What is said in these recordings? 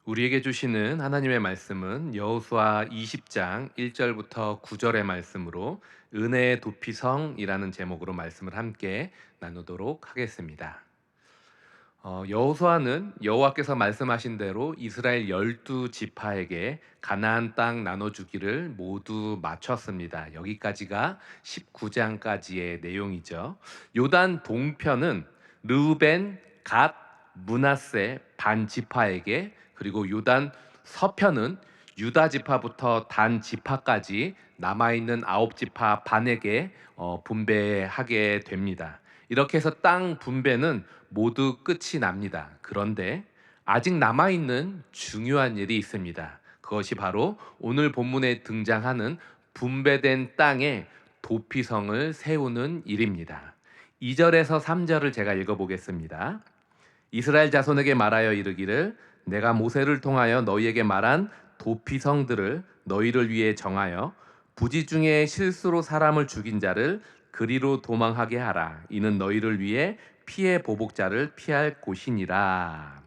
우리에게 주시는 하나님의 말씀은 여호수아 20장 1절부터 9절의 말씀으로 은혜의 도피성이라는 제목으로 말씀을 함께 나누도록 하겠습니다. 여호수아는 여호와께서 말씀하신 대로 이스라엘 12지파에게 가나안 땅 나눠주기를 모두 마쳤습니다. 여기까지가 19장까지의 내용이죠. 요단 동편은 르우벤, 갓, 므낫세 반 지파에게, 그리고 요단 서편은 유다 지파부터 단 지파까지 남아있는 9지파 반에게 분배하게 됩니다. 이렇게 해서 땅 분배는 모두 끝이 납니다. 그런데 아직 남아있는 중요한 일이 있습니다. 그것이 바로 오늘 본문에 등장하는 분배된 땅에 도피성을 세우는 일입니다. 2절에서 3절을 제가 읽어보겠습니다. 이스라엘 자손에게 말하여 이르기를 내가 모세를 통하여 너희에게 말한 도피성들을 너희를 위해 정하여 부지 중에 실수로 사람을 죽인 자를 그리로 도망하게 하라. 이는 너희를 위해 피해 보복자를 피할 곳이니라.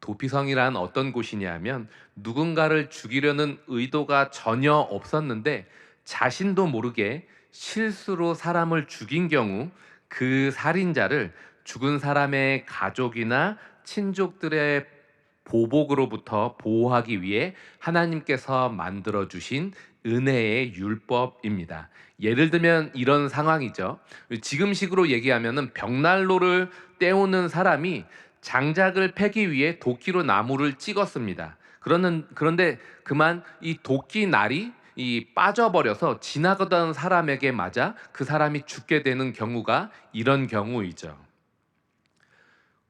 도피성이란 어떤 곳이냐면 누군가를 죽이려는 의도가 전혀 없었는데 자신도 모르게 실수로 사람을 죽인 경우 그 살인자를 죽은 사람의 가족이나 친족들의 보복으로부터 보호하기 위해 하나님께서 만들어 주신 은혜의 율법입니다. 예를 들면 이런 상황이죠. 지금식으로 얘기하면은 벽난로를 때우는 사람이 장작을 패기 위해 도끼로 나무를 찍었습니다. 그런데 그만 이 도끼 날이 빠져버려서 지나가던 사람에게 맞아 그 사람이 죽게 되는 경우가 이런 경우이죠.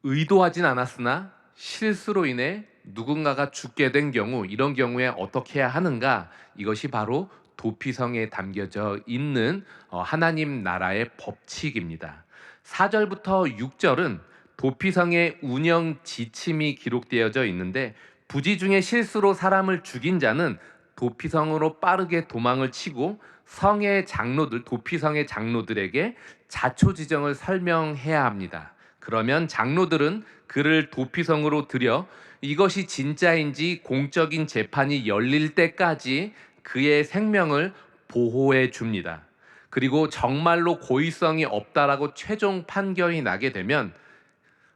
의도하진 않았으나 실수로 인해 누군가가 죽게 된 경우, 이런 경우에 어떻게 해야 하는가? 이것이 바로 도피성에 담겨져 있는 하나님 나라의 법칙입니다. 4절부터 6절은 도피성의 운영 지침이 기록되어져 있는데, 부지 중에 실수로 사람을 죽인 자는 도피성으로 빠르게 도망을 치고 성의 장로들, 도피성의 장로들에게 자초지정을 설명해야 합니다. 그러면 장로들은 그를 도피성으로 들여 이것이 진짜인지 공적인 재판이 열릴 때까지 그의 생명을 보호해 줍니다. 그리고 정말로 고의성이 없다라고 최종 판결이 나게 되면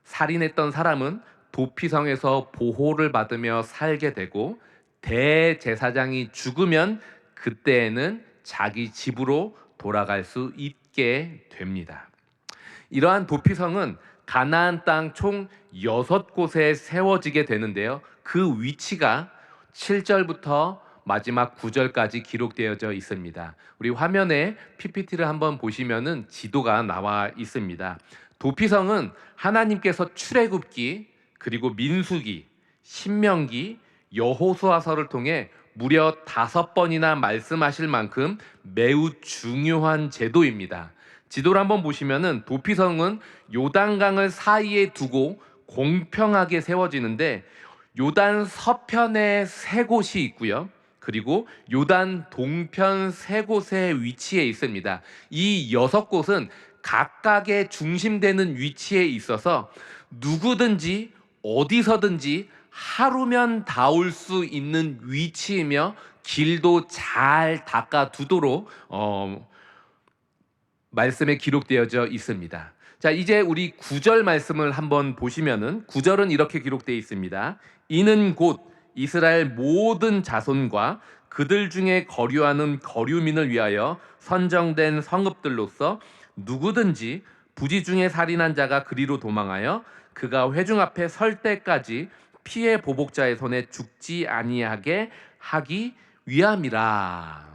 살인했던 사람은 도피성에서 보호를 받으며 살게 되고, 대제사장이 죽으면 그때에는 자기 집으로 돌아갈 수 있게 됩니다. 이러한 도피성은 가나안 땅 총 6곳에 세워지게 되는데요. 그 위치가 7절부터 마지막 9절까지 기록되어져 있습니다. 우리 화면에 PPT를 한번 보시면은 지도가 나와 있습니다. 도피성은 하나님께서 출애굽기, 그리고 민수기, 신명기, 여호수아서를 통해 무려 5번이나 말씀하실 만큼 매우 중요한 제도입니다. 지도를 한번 보시면은 도피성은 요단강을 사이에 두고 공평하게 세워지는데, 요단 서편에 3곳이 있고요. 그리고 요단 동편 3곳에 위치해 있습니다. 이 6곳은 각각의 중심되는 위치에 있어서 누구든지 어디서든지 하루면 닿을 수 있는 위치이며, 길도 잘 닦아두도록 말씀에 기록되어져 있습니다. 자, 이제 우리 9절 말씀을 한번 보시면은 9절은 이렇게 기록되어 있습니다. 이는 곧 이스라엘 모든 자손과 그들 중에 거류하는 거류민을 위하여 선정된 성읍들로서 누구든지 부지 중에 살인한 자가 그리로 도망하여 그가 회중 앞에 설 때까지 피해 보복자의 손에 죽지 아니하게 하기 위함이라.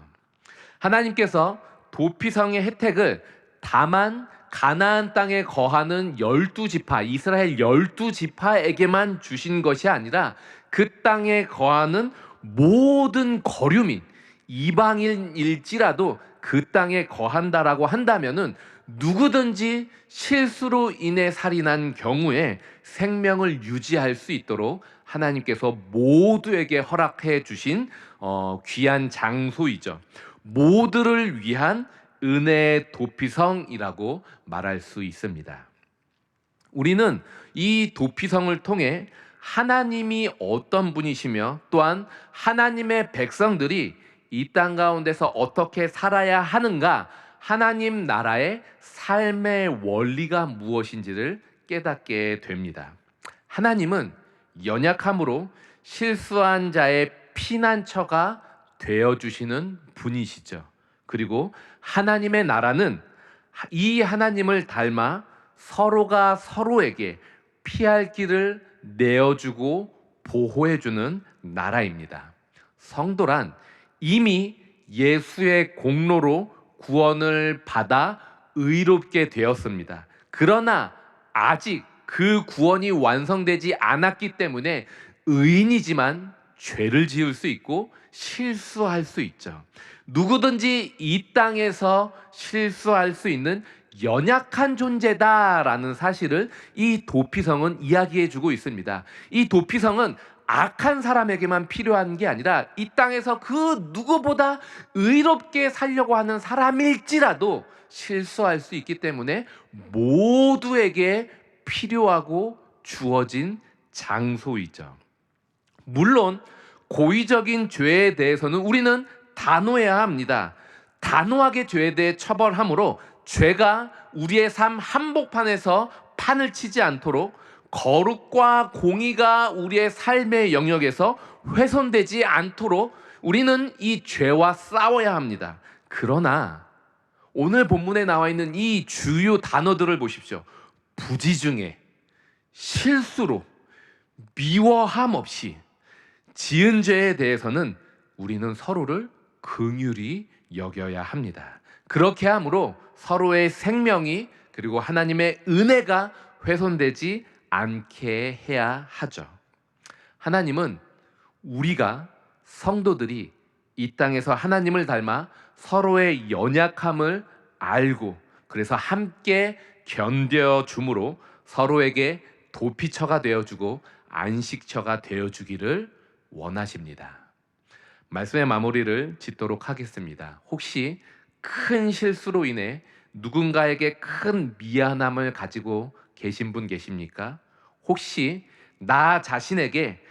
하나님께서 도피성의 혜택을 다만 가나안 땅에 거하는 12지파, 이스라엘 12지파에게만 주신 것이 아니라 그 땅에 거하는 모든 거류민, 이방인일지라도 그 땅에 거한다라고 한다면은 누구든지 실수로 인해 살인한 경우에 생명을 유지할 수 있도록 하나님께서 모두에게 허락해 주신 귀한 장소이죠. 모두를 위한 은혜의 도피성이라고 말할 수 있습니다. 우리는 이 도피성을 통해 하나님이 어떤 분이시며 또한 하나님의 백성들이 이 땅 가운데서 어떻게 살아야 하는가, 하나님 나라의 삶의 원리가 무엇인지를 깨닫게 됩니다. 하나님은 연약함으로 실수한 자의 피난처가 되어주시는 분이시죠. 그리고 하나님의 나라는 이 하나님을 닮아 서로가 서로에게 피할 길을 내어주고 보호해주는 나라입니다. 성도란 이미 예수의 공로로 구원을 받아 의롭게 되었습니다. 그러나 아직 그 구원이 완성되지 않았기 때문에 의인이지만 죄를 지을 수 있고 실수할 수 있죠. 누구든지 이 땅에서 실수할 수 있는 연약한 존재다라는 사실을 이 도피성은 이야기해 주고 있습니다. 이 도피성은 악한 사람에게만 필요한 게 아니라 이 땅에서 그 누구보다 의롭게 살려고 하는 사람일지라도 실수할 수 있기 때문에 모두에게 필요하고 주어진 장소이죠. 물론 고의적인 죄에 대해서는 우리는 단호해야 합니다. 단호하게 죄에 대해 처벌함으로 죄가 우리의 삶 한복판에서 판을 치지 않도록, 거룩과 공의가 우리의 삶의 영역에서 훼손되지 않도록 우리는 이 죄와 싸워야 합니다. 그러나 오늘 본문에 나와 있는 이 주요 단어들을 보십시오. 부지중에, 실수로, 미워함 없이 지은 죄에 대해서는 우리는 서로를 긍휼히 여겨야 합니다. 그렇게 함으로 서로의 생명이 그리고 하나님의 은혜가 훼손되지 않게 해야 하죠. 하나님은 우리가 성도들이 이 땅에서 하나님을 닮아 서로의 연약함을 알고 그래서 함께 견뎌줌으로 서로에게 도피처가 되어주고 안식처가 되어주기를 원하십니다. 말씀의 마무리를 짓도록 하겠습니다. 혹시 큰 실수로 인해 누군가에게 큰 미안함을 가지고 계신 분 계십니까? 혹시 나 자신에게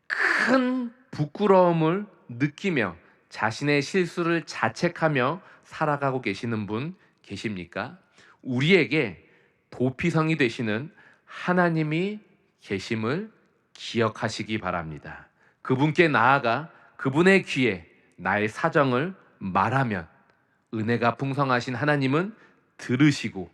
큰 부끄러움을 느끼며 자신의 실수를 자책하며 살아가고 계시는 분 계십니까? 우리에게 도피성이 되시는 하나님이 계심을 기억하시기 바랍니다. 그분께 나아가 그분의 귀에 나의 사정을 말하면 은혜가 풍성하신 하나님은 들으시고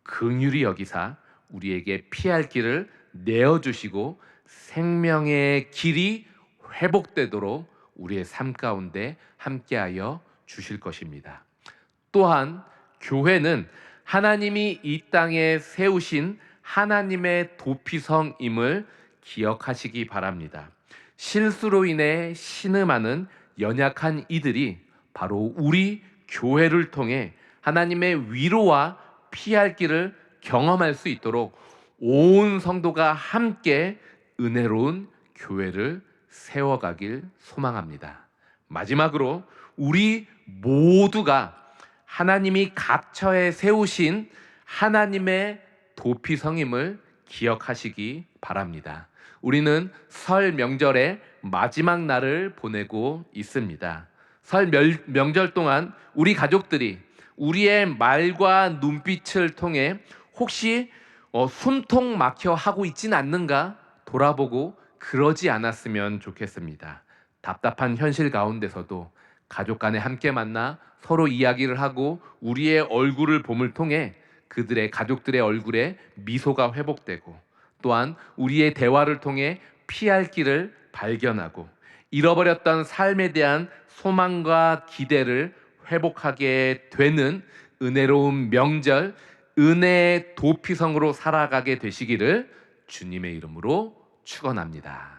긍휼히 여기사 우리에게 피할 길을 내어주시고 생명의 길이 회복되도록 우리의 삶 가운데 함께하여 주실 것입니다. 또한 교회는 하나님이 이 땅에 세우신 하나님의 도피성임을 기억하시기 바랍니다. 실수로 인해 신음하는 연약한 이들이 바로 우리 교회를 통해 하나님의 위로와 피할 길을 경험할 수 있도록 온 성도가 함께 은혜로운 교회를 세워가길 소망합니다. 마지막으로 우리 모두가 하나님이 각처에 세우신 하나님의 도피성임을 기억하시기 바랍니다. 우리는 설 명절의 마지막 날을 보내고 있습니다. 설 명절 동안 우리 가족들이 우리의 말과 눈빛을 통해 혹시 숨통 막혀 하고 있진 않는가 돌아보고 그러지 않았으면 좋겠습니다. 답답한 현실 가운데서도 가족 간에 함께 만나 서로 이야기를 하고 우리의 얼굴을 봄을 통해 그들의 가족들의 얼굴에 미소가 회복되고 또한 우리의 대화를 통해 피할 길을 발견하고 잃어버렸던 삶에 대한 소망과 기대를 회복하게 되는 은혜로운 명절, 은혜의 도피성으로 살아가게 되시기를 주님의 이름으로 축원합니다.